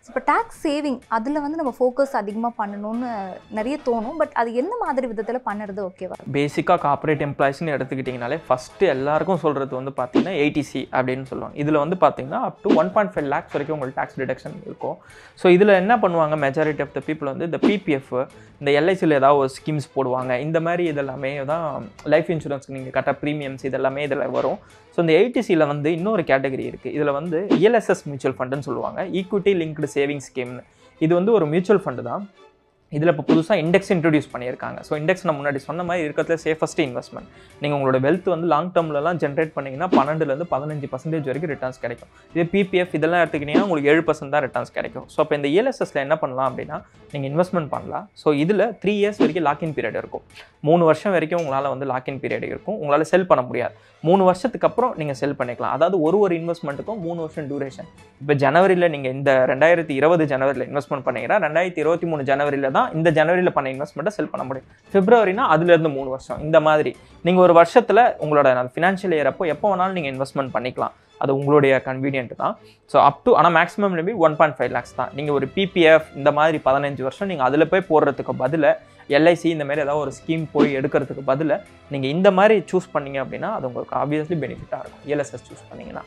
இப்போ tax saving அதில் வந்து நம்ம ஃபோக்கஸ் அதிகமாக பண்ணணும்னு நிறைய தோணும். பட் அது எந்த மாதிரி விதத்தில் பண்ணுறது ஓகேவா? பேசிக்காக கார்ப்பரேட் எம்ப்ளாயிஸ்ன்னு எடுத்துக்கிட்டிங்கனாலே ஃபஸ்ட்டு எல்லாருக்கும் சொல்கிறது வந்து பார்த்தீங்கன்னா ஏடிசி அப்படின்னு சொல்லுவாங்க. இதில் வந்து பார்த்தீங்கன்னா அப் டு 1.5 lakhs வரைக்கும் உங்களுக்கு டேக்ஸ் டிடக்ஷன் இருக்கும். ஸோ இதில் என்ன பண்ணுவாங்க, மெஜாரிட்டி ஆஃப் த பீப்புள் வந்து இந்த பிபிஎஃப், இந்த எல்ஐசியில் ஏதாவது ஒரு ஸ்கீம்ஸ் போடுவாங்க. இந்த மாதிரி இதெல்லாமே தான் லைஃப் இன்சூரன்ஸ்க்கு நீங்கள் கட்ட ப்ரீமியம்ஸ் இதெல்லாமே இதில் வரும். ஸோ இந்த ஏடிசியில் வந்து இன்னொரு கேட்டகரி இருக்குது. இதில் வந்து இஎல்எஸ்எஸ் மியூச்சுவல் ஃபண்டுன்னு சொல்லுவாங்க, ஈக்விட்டி லிங்க்டு சேவிங்ஸ் ஸ்கீம்னு. இது வந்து ஒரு மியூச்சுவல் ஃபண்டு தான். இதில் இப்போ புதுசாக இண்டெக்ஸ் இன்ட்ரடியூஸ் பண்ணியிருக்காங்க. ஸோ இண்டெக்ஸ் நான் முன்னாடி சொன்ன மாதிரி இருக்கிறதுல சேஃபஸ்ட் இன்வெஸ்ட்மெண்ட். நீங்கள் உங்களோட வெல்த் வந்து லாங் டேர்ம்லலாம் ஜென்ரேட் பண்ணிங்கன்னா 12-15% வரைக்கும் ரிட்டர்ன்ஸ் கிடைக்கும். இதே பிபிஎஃப் இதெல்லாம் எடுத்துக்கிட்டிங்கன்னா உங்களுக்கு 7% தான் ரிட்டர்ன்ஸ் கிடைக்கும். ஸோ இப்போ இந்த இஎல்எஸ்எஸில் என்ன பண்ணலாம் அப்படின்னா, நீங்கள் இன்வெஸ்ட்மெண்ட் பண்ணலாம். ஸோ இதில் 3 years வரைக்கும் லாக்இன் பீரியட் இருக்கும். 3 வருஷம் வரைக்கும் உங்களால் வந்து லாக்இன் பீரியட் இருக்கும். உங்களால் செல் பண்ண முடியாது. 3 வருஷத்துக்கு அப்புறம் நீங்கள் செல் பண்ணிக்கலாம். அதாவது ஒரு இன்வெஸ்ட்மெண்ட்டுக்கும் 3 வருஷம் டியூரேஷன். இப்போ ஜனவரியில் நீங்கள் இந்த 2020 ஜனவரியில் இன்வெஸ்ட்மெண்ட் பண்ணீங்கன்னா 2023 ஜனவரியில் தான் இந்த ஜனவரியில் பண்ண இன்வெஸ்ட்மெண்ட்டை செல் பண்ண முடியும். பிப்ரவரினா அதுலேருந்து 3 வருஷம். இந்த மாதிரி நீங்கள் ஒரு வருஷத்தில் உங்களோட ஃபினான்ஷியல் இயர் எப்போ வேணாலும் நீங்கள் இன்வெஸ்ட்மெண்ட் பண்ணிக்கலாம். அது உங்களுடைய கன்வீனியன்ட் தான். ஸோ அப் டு ஆனால் மேக்ஸிமம் மேபி 1.5 lakhs தான். நீங்கள் ஒரு பிபிஎஃப் இந்த மாதிரி 15 வருஷம் நீங்கள் அதில் போய் போடுறதுக்கு பதில் எல்ஐசி இந்த மாதிரி ஏதாவது ஒரு ஸ்கீம் போய் எடுக்கிறதுக்கு பதில் நீங்கள் இந்த மாதிரி சூஸ் பண்ணீங்க அப்படின்னா அது உங்களுக்கு ஆப்வியஸ்லி பெனிஃபிட்டாக இருக்கும். இஎல்எஸ்எஸ் சூஸ் பண்ணிங்கன்னா.